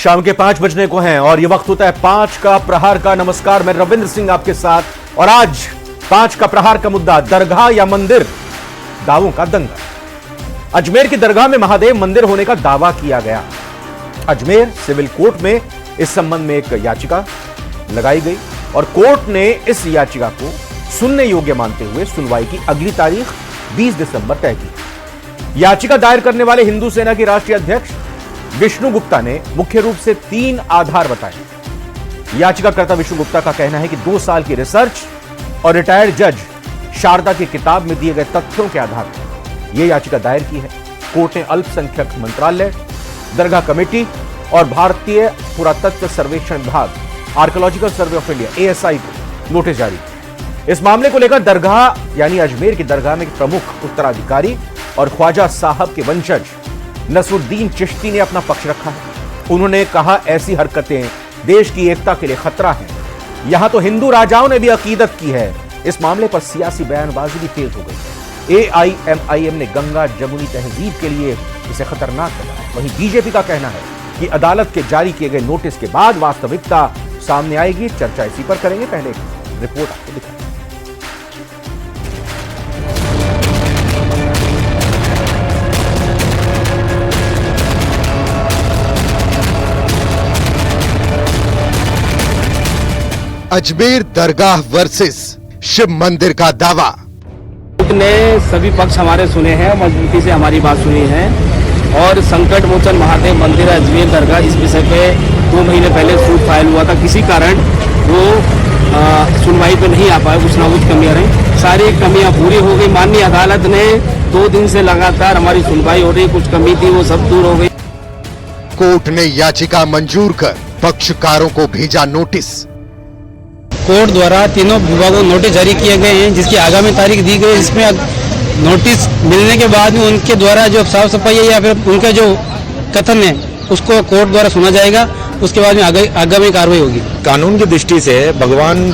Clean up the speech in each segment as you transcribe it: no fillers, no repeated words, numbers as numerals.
शाम के 5 बजने को हैं और ये वक्त होता है 5 का प्रहार का। नमस्कार, मैं रविंद्र सिंह आपके साथ। और आज 5 का प्रहार का मुद्दा दरगाह या मंदिर, दावों का दंगल। अजमेर की दरगाह में महादेव मंदिर होने का दावा किया गया। अजमेर सिविल कोर्ट में इस संबंध में एक याचिका लगाई गई और कोर्ट ने इस याचिका को सुनने योग्य मानते हुए सुनवाई की अगली तारीख 20 दिसंबर तय की। याचिका दायर करने वाले हिंदू सेना के राष्ट्रीय अध्यक्ष विष्णु गुप्ता ने मुख्य रूप से 3 आधार बताए। याचिकाकर्ता विष्णु गुप्ता का कहना है कि 2 साल की रिसर्च और रिटायर्ड जज शारदा की किताब में दिए गए तथ्यों के आधार पर यह याचिका दायर की है। कोर्ट ने अल्पसंख्यक मंत्रालय, दरगाह कमेटी और भारतीय पुरातत्व सर्वेक्षण विभाग, archaeological survey of India ASI को नोटिस जारी किया। इस मामले को लेकर दरगाह यानी अजमेर की दरगाह में प्रमुख उत्तराधिकारी और ख्वाजा साहब के वंशज नसरुद्दीन चिश्ती ने अपना पक्ष रखा है। उन्होंने कहा, ऐसी हरकतें देश की एकता के लिए खतरा है। यहां तो हिंदू राजाओं ने भी अकीदत की है। इस मामले पर सियासी बयानबाजी भी तेज हो गई है। AIMIM ने गंगा जमुनी तहजीब के लिए इसे खतरनाक बताया। वहीं बीजेपी का कहना है कि अदालत के जारी किए गए नोटिस के बाद वास्तविकता सामने आएगी। चर्चा इसी पर करेंगे। पहले रिपोर्ट आपको दिखाएं। अजमेर दरगाह वर्सेस शिव मंदिर का दावा। कोर्ट ने सभी पक्ष हमारे सुने हैं, मजबूती से हमारी बात सुनी है और संकट मोचन महादेव मंदिर अजमेर दरगाह इस विषय पे 2 महीने पहले सूट फाइल हुआ था। किसी कारण वो सुनवाई पे नहीं आ पाए, कुछ ना कुछ कमियां रही। सारी कमियां पूरी हो गई। माननीय अदालत ने 2 दिन से लगातार हमारी सुनवाई हो रही, कुछ कमी थी वो सब दूर हो गई। कोर्ट ने याचिका मंजूर कर पक्षकारों को भेजा नोटिस। कोर्ट द्वारा तीनों विभागों को नोटिस जारी किए गए हैं, जिसकी आगामी तारीख दी गई। इसमें नोटिस मिलने के बाद में उनके द्वारा जो साफ सफाई है या फिर उनका जो कथन है उसको कोर्ट द्वारा सुना जाएगा। उसके बाद में आगामी कार्रवाई होगी। कानून की दृष्टि से भगवान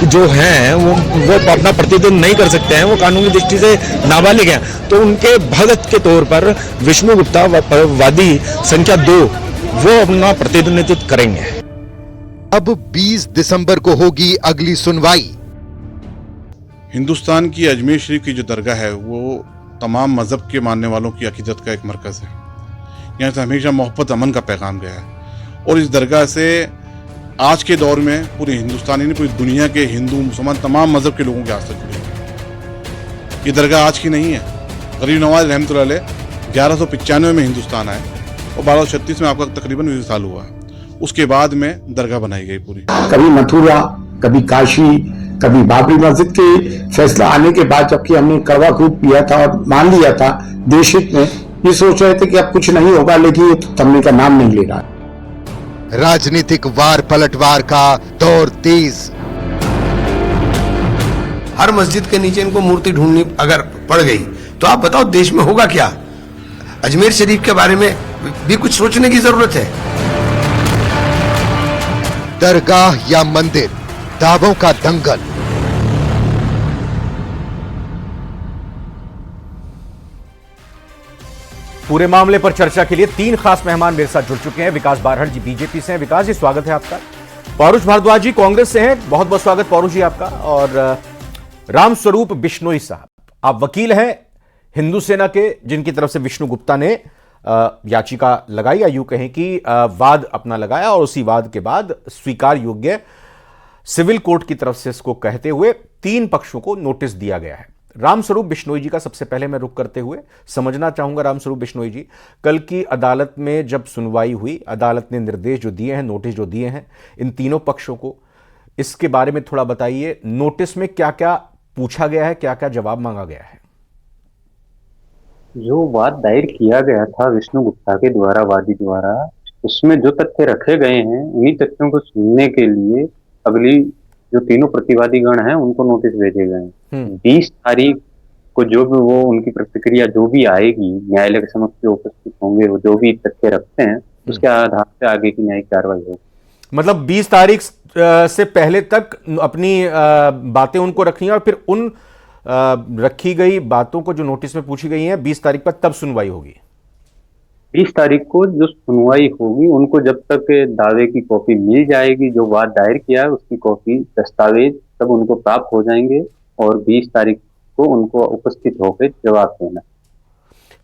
जो हैं वो अपना प्रतिनिधित्व नहीं कर सकते हैं। वो कानून की दृष्टि से नाबालिग हैं, तो उनके भगत के तौर पर विष्णु गुप्ता वादी संख्या 2 वो अपना प्रतिनिधित्व करेंगे। अब 20 दिसंबर को होगी अगली सुनवाई। हिंदुस्तान की अजमेर शरीफ की जो दरगाह है वो तमाम मजहब के मानने वालों की अकीदत का एक मरकज़ है। यहाँ से हमेशा मोहब्बत अमन का पैगाम गया है और इस दरगाह से आज के दौर में पूरे हिंदुस्तान यानी पूरी दुनिया के हिंदू मुसलमान तमाम मजहब के लोगों के आस्था जुड़े हैं। ये दरगाह आज की नहीं है। गरीब नवाज रहमतुल्लाह अलैह 1195 में हिंदुस्तान आए और 1236 में आपका तकरीबन 20 साल हुआ। उसके बाद में दरगाह बनाई गई पूरी। कभी मथुरा, कभी काशी, कभी बाबरी मस्जिद के फैसला आने के बाद जबकि हमने कड़वा खूब पिया था और मान लिया था देश हित में, ये सोच रहे थे कि अब कुछ नहीं होगा, लेकिन ये थमने का नाम नहीं ले रहा। राजनीतिक वार पलटवार का दौर तेज। हर मस्जिद के नीचे इनको मूर्ति ढूंढनी अगर पड़ गई तो आप बताओ देश में होगा क्या। अजमेर शरीफ के बारे में भी कुछ सोचने की जरूरत है। दरगाह या मंदिर, दावों का दंगल। पूरे मामले पर चर्चा के लिए 3 खास मेहमान मेरे साथ जुड़ चुके हैं। विकास बारहट जी बीजेपी से हैं। विकास जी, स्वागत है आपका। पौरुष भारद्वाज जी कांग्रेस से हैं। बहुत बहुत स्वागत पौरुष जी आपका। और रामस्वरूप बिश्नोई साहब, आप वकील हैं हिंदू सेना के, जिनकी तरफ से विष्णु गुप्ता ने याचिका लगाई या यूं कहें कि वाद अपना लगाया और उसी वाद के बाद स्वीकार योग्य सिविल कोर्ट की तरफ से इसको कहते हुए 3 पक्षों को नोटिस दिया गया है। रामस्वरूप बिश्नोई जी का सबसे पहले मैं रुख करते हुए समझना चाहूंगा। रामस्वरूप बिश्नोई जी, कल की अदालत में जब सुनवाई हुई, अदालत ने निर्देश जो दिए हैं, नोटिस जो दिए हैं इन तीनों पक्षों को, इसके बारे में थोड़ा बताइए। नोटिस में क्या क्या पूछा गया है, क्या क्या जवाब मांगा गया है? जो वाद दायर किया गया था विष्णु गुप्ता के द्वारा, वादी द्वारा, उसमें जो तथ्य रखे गए हैं उन्हीं तथ्यों को सुनने के लिए अगली जो तीनों प्रतिवादी गण हैं उनको नोटिस भेजे गए हैं। 20 तारीख को जो भी वो उनकी प्रतिक्रिया जो भी आएगी, न्यायालय के समक्ष जो उपस्थित होंगे, वो जो भी तथ्य रखते हैं उसके आधार पर आगे की न्यायिक कार्रवाई होगी। मतलब 20 तारीख से पहले तक अपनी बातें उनको रखनी है और फिर उन रखी गई बातों को जो नोटिस में पूछी गई हैं 20 तारीख पर तब सुनवाई होगी। 20 तारीख को जो सुनवाई होगी, उनको जब तक दावे की कॉपी मिल जाएगी, जो वाद दायर किया है उसकी कॉपी, दस्तावेज सब उनको प्राप्त हो जाएंगे और 20 तारीख को उनको उपस्थित होकर जवाब देना।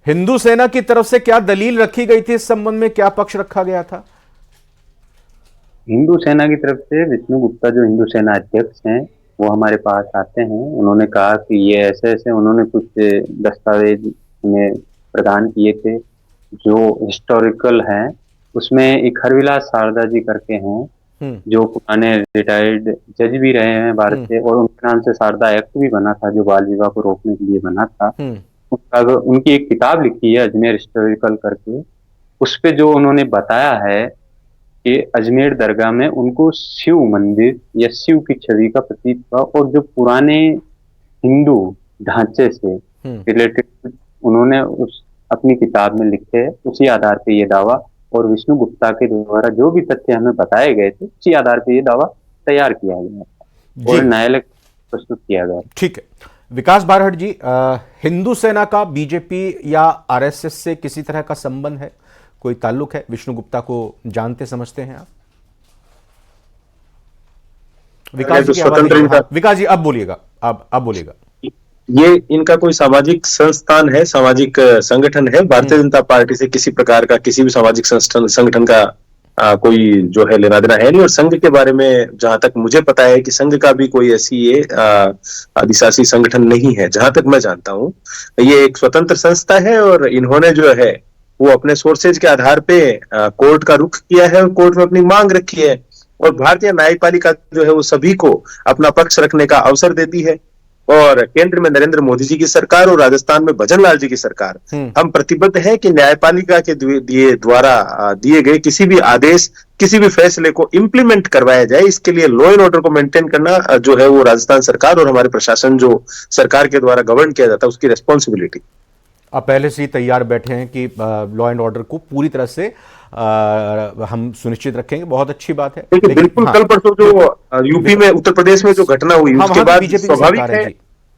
हिंदू सेना की तरफ से क्या दलील रखी गई थी इस संबंध में, क्या पक्ष रखा गया था? हिंदू सेना की तरफ से विष्णु गुप्ता जो हिंदू सेना अध्यक्ष हैं वो हमारे पास आते हैं। उन्होंने कहा कि ये ऐसे ऐसे उन्होंने कुछ दस्तावेज में प्रदान किए थे जो हिस्टोरिकल हैं। उसमें एक हरविलास शारदा जी करके हैं जो पुराने रिटायर्ड जज भी रहे हैं भारत से, और उनके नाम से शारदा एक्ट भी बना था जो बाल विवाह को रोकने के लिए बना था। उनकी एक किताब लिखी है अजमेर हिस्टोरिकल करके, उस पे जो उन्होंने बताया है कि अजमेर दरगाह में उनको शिव मंदिर या शिव की छवि का प्रतीक हुआ, और जो पुराने हिंदू ढांचे से रिलेटेड उन्होंने उस अपनी किताब में लिखे है, उसी आधार पे ये दावा, और विष्णु गुप्ता के द्वारा जो भी तथ्य हमें बताए गए थे उसी आधार पे ये दावा तैयार किया गया और न्यायालय प्रस्तुत किया गया। ठीक है विकास बारहट जी, हिंदू सेना का बीजेपी या आरएसएस से किसी तरह का संबंध है, कोई ताल्लुक है? विष्णु गुप्ता को जानते समझते हैं आप? विकास जी, विकास जी अब बोलिएगा, अब बोलिएगा। ये इनका कोई सामाजिक संस्थान है, सामाजिक संगठन है। भारतीय जनता पार्टी से किसी प्रकार का किसी भी सामाजिक संगठन का कोई जो है लेना देना है नहीं। और संघ के बारे में जहां तक मुझे पता है कि संघ का भी कोई ऐसी ये आदिशासी संगठन नहीं है। जहां तक मैं जानता हूं ये एक स्वतंत्र संस्था है और इन्होंने जो है वो अपने सोर्सेज के आधार पे कोर्ट का रुख किया है और कोर्ट में अपनी मांग रखी है। और भारतीय न्यायपालिका जो है वो सभी को अपना पक्ष रखने का अवसर देती है। और केंद्र में नरेंद्र मोदी जी की सरकार और राजस्थान में भजन लाल जी की सरकार, हम प्रतिबद्ध हैं कि न्यायपालिका के द्वारा दिए गए किसी भी आदेश, किसी भी फैसले को इम्प्लीमेंट करवाया जाए। इसके लिए लॉ एंड ऑर्डर को मेंटेन करना जो है वो राजस्थान सरकार और हमारे प्रशासन जो सरकार के द्वारा गवर्न किया जाता है उसकी रेस्पॉन्सिबिलिटी। आप पहले से ही तैयार बैठे हैं कि लॉ एंड ऑर्डर को पूरी तरह से हम सुनिश्चित रखेंगे, बहुत अच्छी बात है। लेकिन बिल्कुल कल परसों जो यूपी में, उत्तर प्रदेश में जो घटना हुई उसके बाद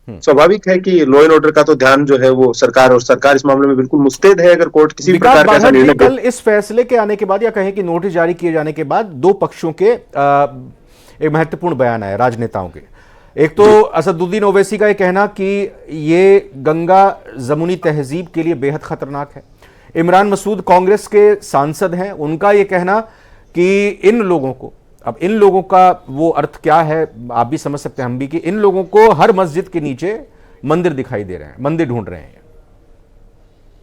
स्वाभाविक है कि लॉ एंड ऑर्डर का तो ध्यान जो है वो सरकार, और सरकार इस मामले में बिल्कुल मुस्तैद है। अगर कोर्ट किसी प्रकार का ऐसा निर्णय, कल इस फैसले के आने के बाद या कहें कि नोटिस जारी किए जाने के बाद दो पक्षों के एक महत्वपूर्ण बयान आए राजनेताओं के। एक तो असदुद्दीन ओवैसी का यह कहना कि ये गंगा जमुनी तहजीब के लिए बेहद खतरनाक है। इमरान मसूद कांग्रेस के सांसद हैं, उनका यह कहना कि इन लोगों को, अब इन लोगों का वो अर्थ क्या है आप भी समझ सकते हैं, हम भी, कि इन लोगों को हर मस्जिद के नीचे मंदिर दिखाई दे रहे हैं, मंदिर ढूंढ रहे हैं।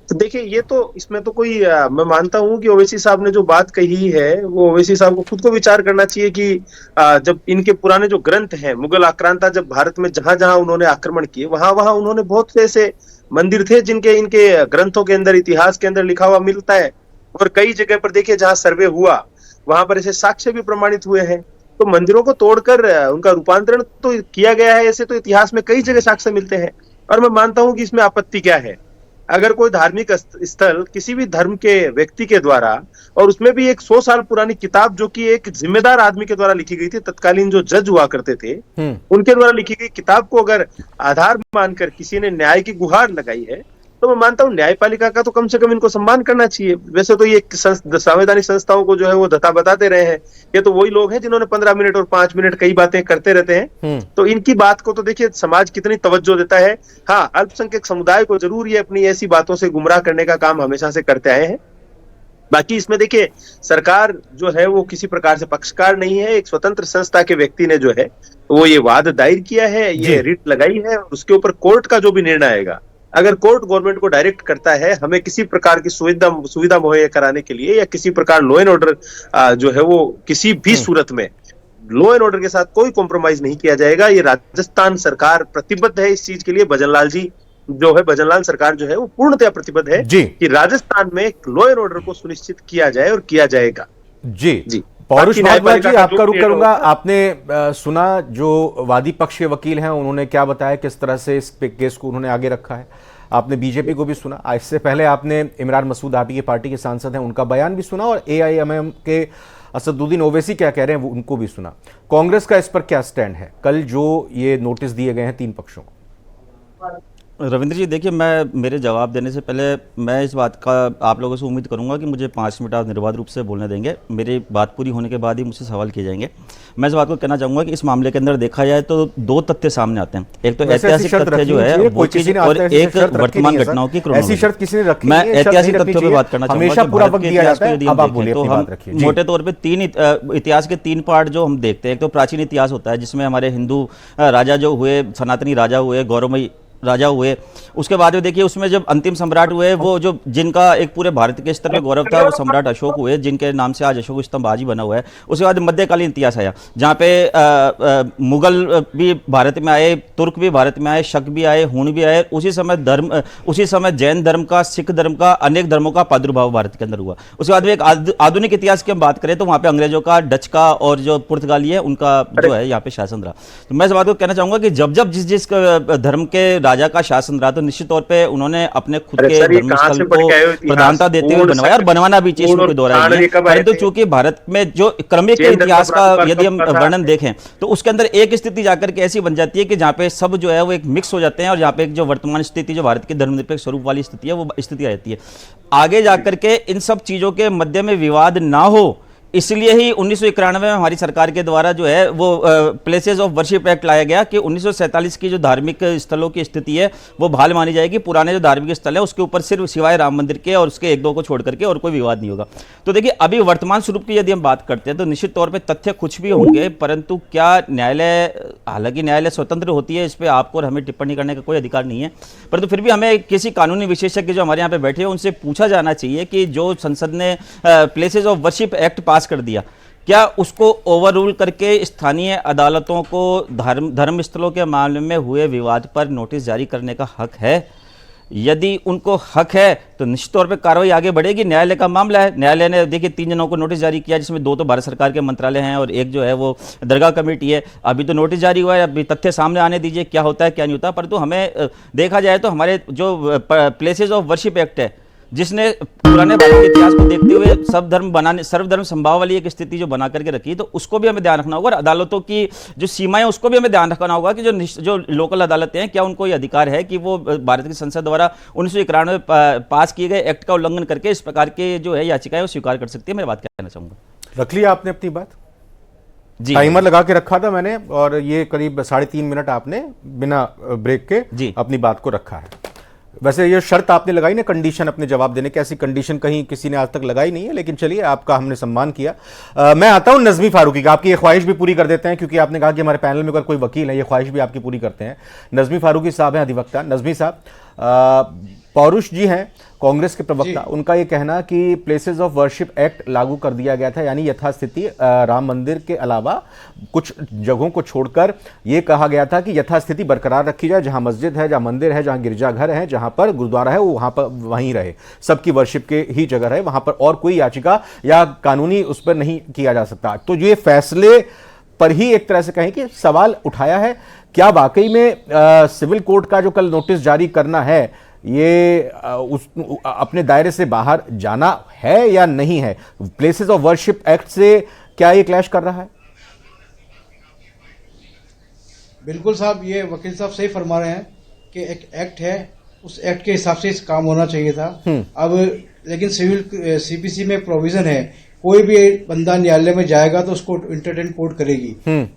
तो देखिए ये तो इसमें तो कोई मैं मानता हूं कि ओवैसी साहब ने जो बात कही है वो ओवैसी साहब को खुद को विचार करना चाहिए कि जब इनके पुराने जो ग्रंथ हैं, मुगल आक्रांता जब भारत में जहां जहां उन्होंने आक्रमण किए वहां वहां उन्होंने बहुत से ऐसे मंदिर थे जिनके इनके ग्रंथों के अंदर, इतिहास के अंदर लिखा हुआ मिलता है। और कई जगह पर देखिए जहां सर्वे हुआ वहां पर ऐसे साक्ष्य भी प्रमाणित हुए हैं। तो मंदिरों को तोड़कर उनका रूपांतरण तो किया गया है, ऐसे तो इतिहास में कई जगह साक्ष्य मिलते हैं। और मैं मानता हूं कि इसमें आपत्ति क्या है, अगर कोई धार्मिक स्थल किसी भी धर्म के व्यक्ति के द्वारा, और उसमें भी एक 100 साल पुरानी किताब जो कि एक जिम्मेदार आदमी के द्वारा लिखी गई थी, तत्कालीन जो जज हुआ करते थे उनके द्वारा लिखी गई किताब को अगर आधार मानकर किसी ने न्याय की गुहार लगाई है, तो मैं मानता हूं न्यायपालिका का तो कम से कम इनको सम्मान करना चाहिए। वैसे तो ये संवैधानिक संस्थाओं को जो है वो धता बताते रहे हैं, ये तो वही लोग हैं जिन्होंने 15 मिनट और 5 मिनट कई बातें करते रहते हैं। तो इनकी बात को तो देखिए समाज कितनी तवज्जो देता है। हाँ, अल्पसंख्यक समुदाय को जरूर ये अपनी ऐसी बातों से गुमराह करने का काम हमेशा से करते आए हैं। बाकी इसमें देखिए सरकार जो है वो किसी प्रकार से पक्षकार नहीं है। एक स्वतंत्र संस्था के व्यक्ति ने जो है वो ये वाद दायर किया है, ये रिट लगाई है, उसके ऊपर कोर्ट का जो भी निर्णय आएगा, अगर कोर्ट गवर्नमेंट को डायरेक्ट करता है हमें किसी प्रकार की सुविधा मुहैया कराने के लिए, या किसी प्रकार लॉ एंड ऑर्डर जो है वो किसी भी सूरत में लॉ एंड ऑर्डर के साथ कोई कॉम्प्रोमाइज नहीं किया जाएगा। ये राजस्थान सरकार प्रतिबद्ध है इस चीज के लिए। भजनलाल जी जो है, भजनलाल सरकार जो है वो पूर्णतया प्रतिबद्ध है कि राजस्थान में लॉ एंड ऑर्डर को सुनिश्चित किया जाए और किया जाएगा। जी पौरुष भारद्वाज जी, आपका रुख करूंगा। आपने सुना जो वादी पक्ष के वकील हैं उन्होंने क्या बताया, किस तरह से इस केस को उन्होंने आगे रखा है। आपने बीजेपी को भी सुना, इससे पहले आपने इमरान मसूद, आप की पार्टी के सांसद हैं, उनका बयान भी सुना, और AIMM के असदुद्दीन ओवैसी क्या कह रहे हैं उनको भी सुना। कांग्रेस का इस पर क्या स्टैंड है, कल जो ये नोटिस दिए गए हैं 3 पक्षों को? रविंद्र जी देखिए, मैं मेरे जवाब देने से पहले मैं इस बात का आप लोगों से उम्मीद करूंगा कि मुझे 5 मिनट आप निर्बाध रूप से बोलने देंगे। मेरी बात पूरी होने के बाद ही मुझसे सवाल किए जाएंगे। मैं इस बात को कहना चाहूंगा कि इस मामले के अंदर देखा जाए तो 2 तथ्य सामने आते हैं। एक तो ऐतिहासिक तथ्य जो है वो चीज, और एक वर्तमान घटनाओं की क्रोनोलॉजी। मैं ऐतिहासिक तथ्यों पर बात करना चाहूंगा। तो हम मोटे तौर पर 3 इतिहास के 3 पार्ट जो हम देखते हैं। एक तो प्राचीन इतिहास होता है जिसमें हमारे हिंदू राजा जो हुए, सनातनी राजा हुए, गौरवमयी राजा हुए। उसके बाद में देखिए उसमें जब अंतिम सम्राट हुए, वो जो जिनका एक पूरे भारत के स्तर पे गौरव था, वो सम्राट अशोक हुए, जिनके नाम से आज अशोक स्तंभ आज ही बना हुआ है। उसके बाद मध्यकालीन इतिहास आया जहाँ पे मुगल भी भारत में आए, तुर्क भी भारत में आए, शक भी आए, हूण भी आए। उसी समय जैन धर्म का, सिख धर्म का, अनेक धर्मों का प्रादुर्भाव भारत के अंदर हुआ। उसके बाद में एक आधुनिक इतिहास की हम बात करें तो वहाँ पे अंग्रेजों का, डच का और जो पुर्तगाली है उनका जो है यहाँ पे शासन रहा। तो मैं इस बात को कहना चाहूंगा कि जब जिस धर्म के राजा का शासन रहा तो निश्चित तौर पे उन्होंने अपने खुद के धर्मस्थल को प्रधानता देते हुए बनवाया, और बनवाना भी चाहिए, इसमें दोहराया। परंतु चूंकि भारत में जो क्रमिक इतिहास का यदि हम वर्णन देखें तो उसके अंदर एक स्थिति जाकर के ऐसी बन जाती है कि जहाँ पे सब जो है वो एक मिक्स हो जाते हैं, और जहाँ पे जो वर्तमान स्थिति जो भारत की धर्मनिरपेक्ष स्वरूप वाली स्थिति है वो स्थिति आ जाती है। आगे जाकर के इन सब चीजों के मध्य में विवाद ना हो, इसलिए ही 1991 में हमारी सरकार के द्वारा जो है वो प्लेसेस ऑफ वर्शिप एक्ट लाया गया कि 1947 की जो धार्मिक स्थलों की स्थिति है वो बहाल मानी जाएगी। पुराने जो धार्मिक स्थल है उसके ऊपर सिर्फ सिवाय राम मंदिर के और उसके 1-2 को छोड़ करके और कोई विवाद नहीं होगा। तो देखिए अभी वर्तमान स्वरूप की यदि हम बात करते हैं तो निश्चित तौर पर तथ्य कुछ भी होंगे, परंतु क्या न्यायालय, हालांकि न्यायालय स्वतंत्र होती है, इस पर आपको और हमें टिप्पणी करने का कोई अधिकार नहीं है, परंतु फिर भी हमें किसी कानूनी विशेषज्ञ जो हमारे यहाँ पे बैठे हैं उनसे पूछा जाना चाहिए कि जो संसद ने प्लेसेस ऑफ वर्शिप एक्ट पास कर दिया, क्या उसको ओवर रूल करके स्थानीय अदालतों को धर्म स्थलों के मामले में हुए विवाद पर नोटिस जारी करने का हक है? यदि उनको हक है तो निश्चित तौर पे कार्रवाई आगे बढ़ेगी। न्यायालय का मामला है। न्यायालय ने देखिए 3 जनों को नोटिस जारी किया, जिसमें 2 तो भारत सरकार के मंत्रालय हैं और एक जो है वो दरगाह कमेटी है। अभी तो नोटिस जारी हुआ है, अभी तथ्य सामने आने दीजिए क्या होता है क्या नहीं होता। परंतु हमें देखा जाए तो हमारे जो प्लेसेस ऑफ वर्शिप एक्ट है, जिसने पुराने भारत के इतिहास को देखते हुए सर्वधर्म संभाव वाली एक स्थिति जो बना करके रखी, तो उसको भी हमें ध्यान रखना होगा। और अदालतों की जो सीमाएं उसको भी हमें ध्यान रखना होगा कि जो लोकल अदालतें हैं, क्या उनको ये अधिकार है कि वो भारत की संसद द्वारा 1991 में पास किए गए एक्ट का उल्लंघन करके इस प्रकार के जो है याचिकाएं वो स्वीकार कर सकती है। मैं बात कहना चाहूंगा। रख लिया आपने अपनी बात? जी, टाइमर लगा के रखा था मैंने, और ये करीब 3.5 मिनट आपने बिना ब्रेक के अपनी बात को रखा है। वैसे ये शर्त आपने लगाई ना, कंडीशन अपने जवाब देने की, ऐसी कंडीशन कहीं किसी ने आज तक लगाई नहीं है, लेकिन चलिए आपका हमने सम्मान किया। मैं आता हूं नज़मी फारूकी का, आपकी ये ख्वाहिश भी पूरी कर देते हैं, क्योंकि आपने कहा कि हमारे पैनल में अगर कोई वकील है, ये ख्वाहिश भी आपकी पूरी करते हैं। नज़मी फारूकी साहब हैं अधिवक्ता। नज़मी साहब, पौरुष जी हैं कांग्रेस के प्रवक्ता, उनका ये कहना कि प्लेसेस ऑफ वर्शिप एक्ट लागू कर दिया गया था, यानी यथास्थिति राम मंदिर के अलावा कुछ जगहों को छोड़कर ये कहा गया था कि यथास्थिति बरकरार रखी जाए, जहां मस्जिद है, जहां मंदिर है, जहां गिरजाघर है, जहां पर गुरुद्वारा है, वो वहां पर वहीं रहे, सबकी वर्शिप के ही जगह रहे, वहां पर और कोई याचिका या कानूनी उस पर नहीं किया जा सकता। तो ये फैसले पर ही एक तरह से कहें कि सवाल उठाया है। क्या वाकई में सिविल कोर्ट का जो कल नोटिस जारी करना है ये अपने दायरे से बाहर जाना है या नहीं है? प्लेसेस ऑफ वर्शिप एक्ट से क्या ये क्लैश कर रहा है? बिल्कुल साहब, ये वकील साहब सही फरमा रहे हैं कि एक एक्ट है, उस एक्ट के हिसाब से इस काम होना चाहिए था। अब लेकिन सिविल सीपीसी में प्रोविजन है, कोई भी बंदा न्यायालय में जाएगा तो उसको इंटरटेन कोर्ट करेगी।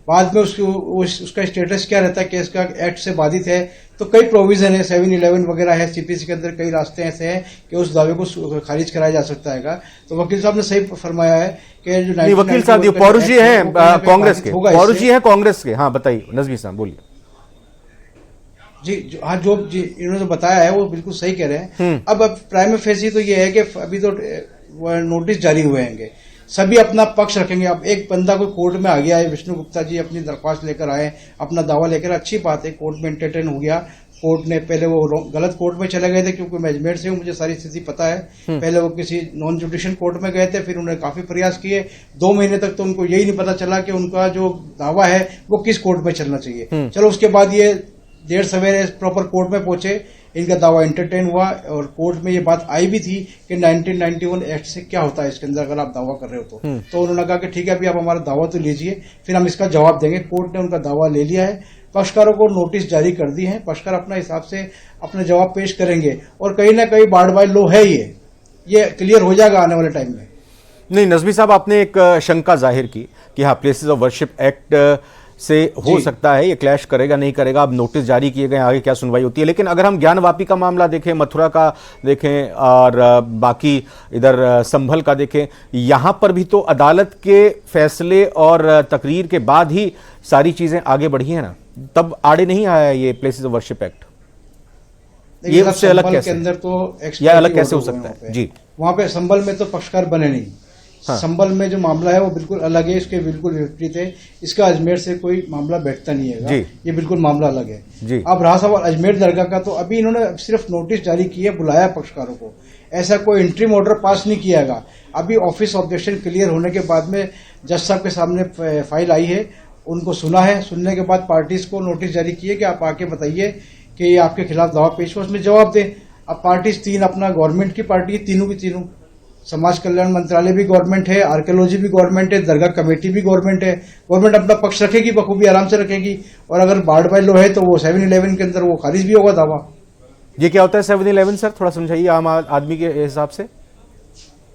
बाद में उसका स्टेटस क्या रहता है, केस का एक्ट से बाधित है, तो कई प्रोविजन है, 7-11 वगैरह है सीपीसी के अंदर, कई रास्ते ऐसे हैं कि उस दावे को खारिज कराया जा सकता है। तो वकील साहब ने सही फरमाया है कि जो वकील साहब पौरुष जी हैं कांग्रेस के, पौरुष जी हैं कांग्रेस के। हाँ बताइए नज़मी साहब, बोलिए। जी हाँ, जो इन्होंने बताया है वो बिल्कुल सही कह रहे हैं। अब प्राइम फेसी तो ये है कि अभी तो नोटिस जारी हुए हैं, सभी अपना पक्ष रखेंगे। अब एक बंदा कोई कोर्ट में आ गया है, विष्णु गुप्ता जी अपनी दरख्वास्त लेकर आए, अपना दावा लेकर, अच्छी बात है, कोर्ट में एंटरटेन हो गया। कोर्ट ने पहले वो गलत कोर्ट में चले गए थे, क्योंकि मैं अजमेर से हूँ, मुझे सारी स्थिति पता है। पहले वो किसी नॉन जुडिशियल कोर्ट में गए थे, फिर उन्होंने काफी प्रयास किए, 2 महीने तक तो उनको यही नहीं पता चला कि उनका जो दावा है वो किस कोर्ट में चलना चाहिए। चलो उसके बाद ये देर सवेरे प्रॉपर कोर्ट में पहुंचे, इनका दावा एंटरटेन हुआ और कोर्ट में ये बात आई भी थी कि 1991 एक्ट से क्या होता है इसके अंदर अगर आप दावा कर रहे हो तो उन्होंने कहा कि ठीक है, अभी आप हमारा दावा तो लीजिए, फिर हम इसका जवाब देंगे। कोर्ट ने उनका दावा ले लिया है, पक्षकारों को नोटिस जारी कर दी है, पक्षकार अपना हिसाब से अपने जवाब पेश करेंगे और कहीं ना कहीं बार्ड बाय लॉ है, ये क्लियर हो जाएगा आने वाले टाइम में। नहीं, नजमी साहब, आपने एक शंका जाहिर की कि हाँ, प्लेसेस ऑफ वर्शिप एक्ट से हो सकता है ये क्लैश करेगा नहीं करेगा, अब नोटिस जारी किए गए, आगे क्या सुनवाई होती है। लेकिन अगर हम ज्ञानवापी का मामला देखें, मथुरा का देखें और बाकी इधर संभल का देखें, यहां पर भी तो अदालत के फैसले और तकरीर के बाद ही सारी चीजें आगे बढ़ी हैं ना, तब आड़े नहीं आया ये प्लेसेस ऑफ वर्शिप एक्ट। ये उससे अलग कैसे, अंदर तो यह अलग कैसे हो सकता है जी? वहां पे संभल में तो पक्षकार बने नहीं। हाँ। संभल में जो मामला है वो बिल्कुल अलग है, इसके बिल्कुल विपरीत है। इसका अजमेर से कोई मामला बैठता नहीं है, ये बिल्कुल मामला अलग है जी। अब रहा सवाल अजमेर दरगाह का, तो अभी इन्होंने सिर्फ नोटिस जारी किया, बुलाया पक्षकारों को, ऐसा कोई इंट्रीम ऑर्डर पास नहीं किया। अभी ऑफिस ऑब्जेक्शन क्लियर होने के बाद में जज साहब के सामने फाइल आई है, उनको सुना है, सुनने के बाद पार्टीज को नोटिस जारी किए कि आप आके बताइए कि ये आपके खिलाफ दावा पेश हुआ, उसमें जवाब दें। अब पार्टीज तीन अपना गवर्नमेंट की पार्टी है, तीनों की तीनों, समाज कल्याण मंत्रालय भी गवर्नमेंट है, आर्कियोलॉजी भी गवर्नमेंट है, दरगाह कमेटी भी गवर्नमेंट है। गवर्नमेंट अपना पक्ष रखेगी, बखूबी आराम से रखेगी, और अगर बार्ड बाय लॉ है तो वो 7-11 के अंदर वो खारिज भी होगा दावा। ये क्या होता है 7-11 सर, थोड़ा समझाइए आम आदमी के हिसाब से।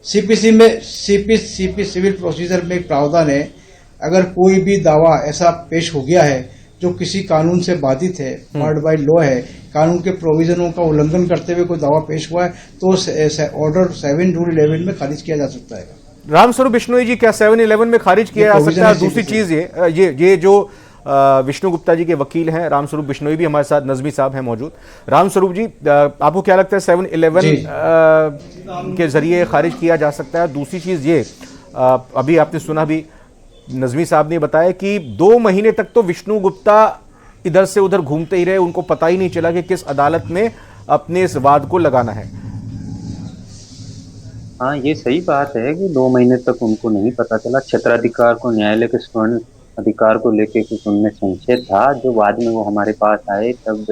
सीपीसी में सीपी सिविल प्रोसीजर में एक प्रावधान है, अगर कोई भी दावा ऐसा पेश हो गया है जो किसी कानून से बाधित है, बार्ड बाय लॉ है, कानून के प्रोविजनों का उल्लंघन करते हुए कोई दावा पेश हुआ है, तो ऑर्डर 7-11 में खारिज किया जा सकता है। रामस्वरूप बिश्नोई जी, क्या 7-11 में खारिज किया जा सकता है? दूसरी चीज ये जो विष्णु गुप्ता जी के वकील हैं रामस्वरूप बिश्नोई भी हमारे साथ, नजमी साहब हैं मौजूद। रामस्वरूप जी, आपको क्या लगता है 7-11 के जरिए खारिज किया जा सकता है? दूसरी चीज ये, अभी आपने सुना भी, नजमी साहब ने बताया कि 2 महीने तक तो विष्णु गुप्ता इधर से उधर घूमते ही रहे, उनको पता ही नहीं चला कि किस अदालत में अपने इस वाद को लगाना है। हाँ, ये सही बात है कि 2 महीने तक उनको नहीं पता चला। क्षेत्राधिकार को, न्यायालय के स्वर्ण अधिकार को लेके कुछ उनमें संशय था, जो बाद में वो हमारे पास आए तब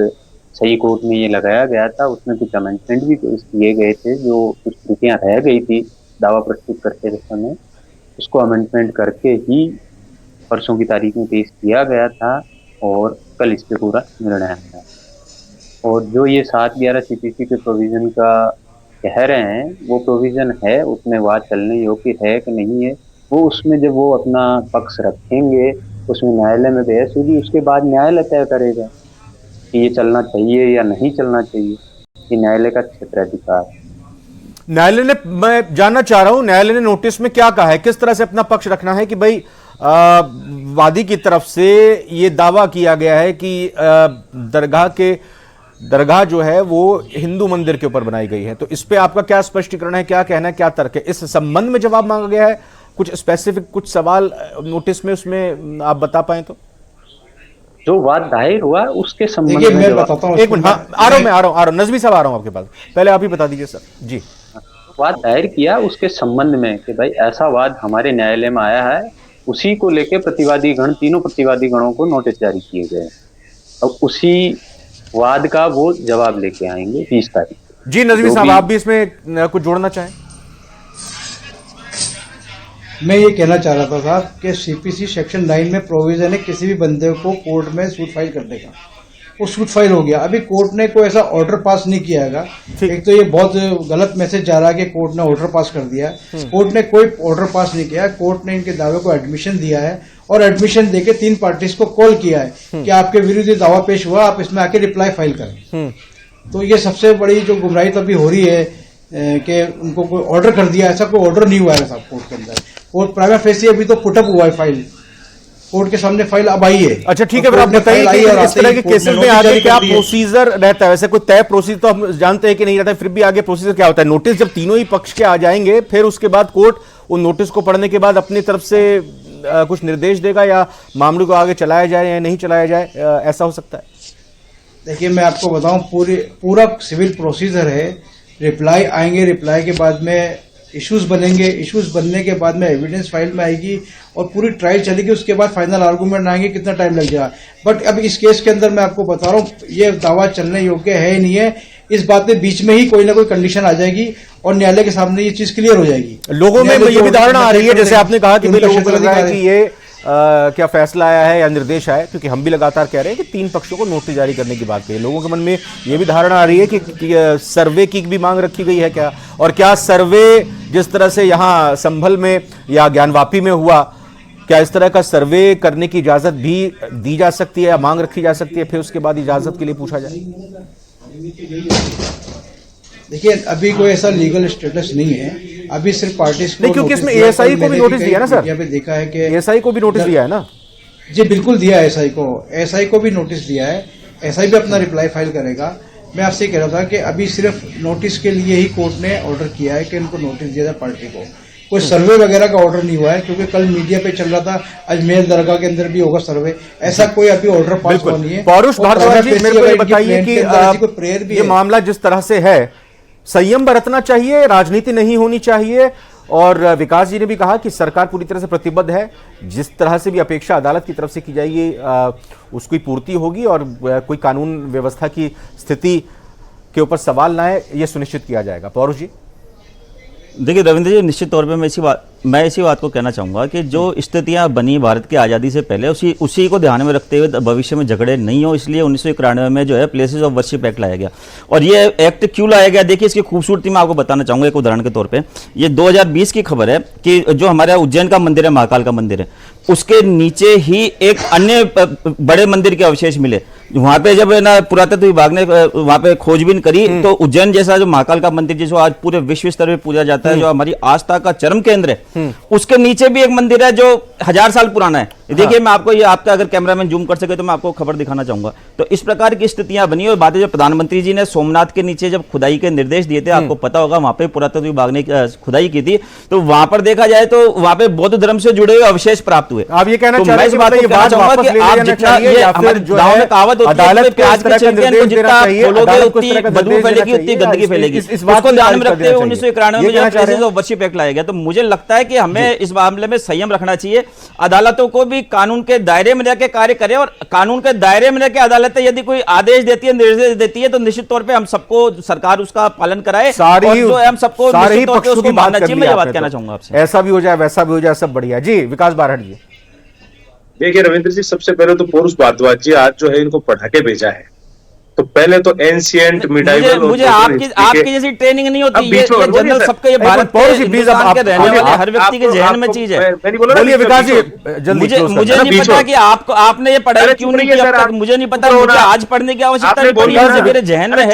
सही कोर्ट में ये लगाया गया था। उसमें कुछ अमेंडमेंट भी पेश किए गए थे, जो कुछ त्रुटियां रह गई थी दावा प्रस्तुत करते समय, उसको अमेंडमेंट करके ही परसों की तारीख में पेश किया गया था और कल इस पे पूरा निर्णय आया। और जो ये 7-11 सीपीसी के प्रोविजन का कह रहे हैं, वो प्रोविजन है, उसमें वाद चलने योग्य है कि नहीं है, वो उसमें जब वो अपना पक्ष रखेंगे, उसमें न्यायालय में बहस होगी, उसके बाद न्यायालय तय करेगा कि ये चलना चाहिए या नहीं चलना चाहिए। ये न्यायालय का क्षेत्राधिकार। न्यायालय ने, मैं जानना चाह रहा हूं, न्यायालय ने नोटिस में क्या कहा है, किस तरह से अपना पक्ष रखना है कि भाई वादी की तरफ से ये दावा किया गया है कि दरगाह जो है वो हिंदू मंदिर के ऊपर बनाई गई है, तो इस पे आपका क्या स्पष्टीकरण है, क्या कहना है, क्या तर्क है? इस संबंध में जवाब मांगा गया है, कुछ स्पेसिफिक कुछ सवाल नोटिस में उसमें आप बता पाए तो? जो वाद दायर हुआ उसके संबंध में मैं बताता हूं। एक मिनट, आ रहा हूं नजमी साहब, आ रहा हूं आपके पास, पहले आप ही बता दीजिए सर जी। वाद दायर किया उसके संबंध में कि भाई ऐसा वाद हमारे न्यायालय में आया है, उसी को लेके प्रतिवादी गण, तीनों प्रतिवादी गणों को नोटिस जारी किए गए। अब उसी वाद का वो जवाब लेके आएंगे 20 तारीख। जी नजमी साहब, आप भी इसमें कुछ जोड़ना चाहें? मैं ये कहना चाह रहा था साहब कि सीपीसी सेक्शन 9 में प्रोविजन है किसी भी बंदे को कोर्ट में सूट फाइल करने का, वो सूट फाइल हो गया। अभी कोर्ट ने कोई ऐसा ऑर्डर पास नहीं किया है। एक तो ये बहुत गलत मैसेज जा रहा है कि कोर्ट ने ऑर्डर पास कर दिया है। कोर्ट ने कोई ऑर्डर पास नहीं किया है। कोर्ट ने इनके दावे को एडमिशन दिया है और एडमिशन देके 3 पार्टीज को कॉल किया है कि आपके विरुद्ध दावा पेश हुआ, आप इसमें आके रिप्लाई फाइल करें। तो ये सबसे बड़ी जो गुमराही तभी हो रही है कि उनको कोई ऑर्डर कर दिया, ऐसा कोई ऑर्डर नहीं हुआ है साहब कोर्ट के अंदर। कोर्ट प्राइमा फेसी अभी तो पुटअप हुआ है, फाइल कोर्ट के सामने फाइल अब आई है। अच्छा ठीक है, फिर आप बताइए कि इस तरह के केसेस में आगे क्या प्रोसीजर रहता है? वैसे कोई तय प्रोसीजर तो हम जानते हैं कि नहीं रहता है, फिर भी आगे प्रोसीजर क्या होता है? नोटिस जब तीनों ही पक्ष के आ जाएंगे, फिर उसके बाद कोर्ट उन नोटिस को पढ़ने के बाद अपनी तरफ से कुछ निर्देश देगा या मामले को आगे चलाया जाए या नहीं चलाया जाए, ऐसा हो सकता है? देखिए मैं आपको बताऊं, पूरा सिविल प्रोसीजर है। रिप्लाई आएंगे, रिप्लाई के बाद में इश्यूज बनेंगे, इश्यूज बनने के बाद में एविडेंस फाइल में आएगी और पूरी ट्रायल चलेगी। उसके बाद फाइनल आर्गूमेंट आएंगे, कितना टाइम लग जाएगा। बट अब इस केस के अंदर मैं आपको बता रहा हूँ, ये दावा चलने योग्य है ही नहीं है। इस बात में बीच में ही कोई ना कोई कंडीशन आ जाएगी और न्यायालय के सामने ये चीज क्लियर हो जाएगी। लोगों में ये भी धारणा आ रही है, जैसे आपने कहा कि लोगों को लग रहा है कि ये क्या फैसला आया है या निर्देश आया है, क्योंकि हम भी लगातार कह रहे हैं कि 3 पक्षों को नोटिस जारी करने की बात कही। लोगों के मन में ये भी धारणा आ रही है कि सर्वे की भी मांग रखी गई है क्या, और क्या सर्वे जिस तरह से यहाँ संभल में या ज्ञानवापी में हुआ, क्या इस तरह का सर्वे करने की इजाजत भी दी जा सकती है या मांग रखी जा सकती है, फिर उसके बाद इजाजत के लिए पूछा जाए? देखिए, अभी कोई ऐसा लीगल स्टेटस नहीं है, अभी सिर्फ पार्टीज को, नहीं, क्योंकि इसमें एएसआई को भी नोटिस दिया ना सर, यहाँ पे देखा है कि एएसआई को भी नोटिस दिया है ना। जी बिल्कुल दिया है, एएसआई को भी नोटिस दिया है, एएसआई भी अपना रिप्लाई फाइल करेगा। मैं आपसे कह रहा था कि अभी सिर्फ नोटिस के लिए ही कोर्ट ने ऑर्डर किया है कि इनको नोटिस दिया जाए पार्टी को, कोई सर्वे वगैरह का ऑर्डर नहीं हुआ है, क्योंकि कल मीडिया पे चल रहा था अजमेर दरगाह के अंदर भी होगा सर्वे, ऐसा कोई अभी ऑर्डर पास हुआ नहीं है। पौरुष भारद्वाज जी, मेरे को ये बताइए कि ये मामला जिस तरह से है, संयम बरतना चाहिए, राजनीति नहीं होनी चाहिए, और विकास जी ने भी कहा कि सरकार पूरी तरह से प्रतिबद्ध है, जिस तरह से भी अपेक्षा अदालत की तरफ से की जाएगी उसकी पूर्ति होगी और कोई कानून व्यवस्था की स्थिति के ऊपर सवाल ना आए, ये सुनिश्चित किया जाएगा। पौरुष जी, देखिए रविंद्र जी, निश्चित तौर पे मैं इसी बात को कहना चाहूँगा कि जो स्थितियाँ बनी भारत की आज़ादी से पहले उसी को ध्यान में रखते हुए भविष्य में झगड़े नहीं हो, इसलिए 1991 में जो है प्लेसेस ऑफ वर्शिप एक्ट लाया गया। और ये एक्ट क्यों लाया गया, देखिए इसकी खूबसूरती मैं आपको बताना चाहूँगा एक उदाहरण के तौर पर। ये 2020 की खबर है कि जो हमारा उज्जैन का मंदिर है, महाकाल का मंदिर है, उसके नीचे ही एक अन्य बड़े मंदिर के अवशेष मिले। वहां पे जब ना पुरातत्व विभाग ने वहां पे खोजबीन करी तो उज्जैन जैसा जो महाकाल का मंदिर जिसको आज पूरे विश्व स्तर पे पूजा जाता है, जो हमारी आस्था का चरम केंद्र है, उसके नीचे भी एक मंदिर है जो 1000 साल पुराना है। देखिए, मैं आपको ये, आपका अगर कैमरामैन जूम कर सके तो मैं आपको खबर दिखाना चाहूंगा। तो इस प्रकार की स्थितियां बनी। और बातें जो प्रधानमंत्री जी ने सोमनाथ के नीचे जब खुदाई के निर्देश दिए थे, आपको पता होगा वहां पे पुरातत्व विभाग ने खुदाई की थी, तो वहां पर देखा जाए तो वहां पे बौद्ध धर्म से जुड़े हुए अवशेष प्राप्त हुए। आप ये कहना तो चाह रहे हैं कि मैं इस बात को कहना चाहूंगा कि आप जितना ये हमारे गांव में कहावत होती है, प्याज के छिलके को जितना खोलोगे उतनी बदबू फैलेगी, उतनी गंदगी फैलेगी। इसको ध्यान में रखते हुए 1991 में जो प्लेसेस ऑफ वर्शिप एक्ट लाया गया। तो मुझे लगता है कि हमें इस मामले में संयम रखना चाहिए, अदालतों को भी कानून के दायरे में रहकर कार्य करें, और कानून के दायरे में रहकर अदालतें यदि कोई आदेश देती है, निर्देश देती है, तो निश्चित तौर पे हम सबको, सरकार उसका पालन कराए, और जो हम सबको निश्चित तौर पे उसको मानना चाहिए। मैं ये बात कहना चाहूंगा आपसे, ऐसा भी हो जाए वैसा भी हो जाए, सब बढ़िया। जी विकास बारहट जी। देखिए रविंद्र जी, सबसे पहले तो पौरुष भारद्वाज जी आज जो है इनको पढ़ा के भेजा है, तो पहले तो एंशिएंट मिडाइवल, मुझे आपकी जैसी ट्रेनिंग नहीं होती, ये जनरल सबके, ये भारत के हिंदुस्तान के रहने वाले हर व्यक्ति के जहन में चीज है। बोलिए विकास जी, जल्दी। मुझे नहीं पता कि आपने ये पढ़ाई क्यों नहीं की अब तक, मुझे नहीं पता, मुझे आज पढ़ने की आवश्यकता नहीं पड़ी, मेरे जहन में है।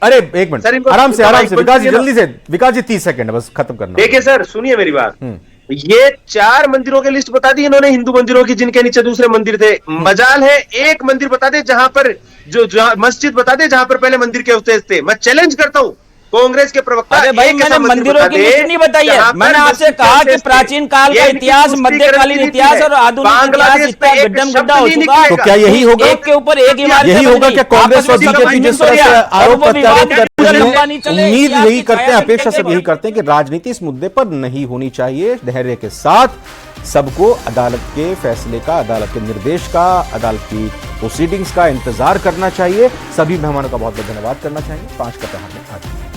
अरे एक मिनट, आराम से विकास जी, जल्दी से विकास जी, 30 सेकंड बस खत्म करना। देखिए सर, सुनिए मेरी बात, ये 4 मंदिरों की लिस्ट बता दी इन्होंने, हिंदू मंदिरों की, जिनके नीचे दूसरे मंदिर थे। मजाल है एक मंदिर बता दे जहां पर, जो मस्जिद बता दे जहां पर पहले मंदिर के अवशेष थे। मैं चैलेंज करता हूं कांग्रेस के प्रवक्ता, अरे भाई मैंने मंदिरों की लिस्ट नहीं बताई है, मैंने आपसे कहा कि प्राचीन काल का इतिहास, मध्यकालीन इतिहास और आधुनिक इतिहास इसका गड्ढम गड्ढा हो चुका। तो क्या यही होगा, एक के ऊपर एक इमारत, यही होगा क्या कांग्रेस और बीजेपी जिस तरह से आरोप प्रत्यारोप करते हैं? उम्मीद यही करते हैं, अपेक्षा सब यही करते हैं कि राजनीति इस मुद्दे पर नहीं होनी चाहिए। धैर्य के साथ सबको अदालत के फैसले का, अदालत के निर्देश का, अदालत की प्रोसीडिंग्स का इंतजार करना चाहिए। सभी मेहमानों का बहुत बहुत धन्यवाद करना चाहिए। 5 का प्रहार में आज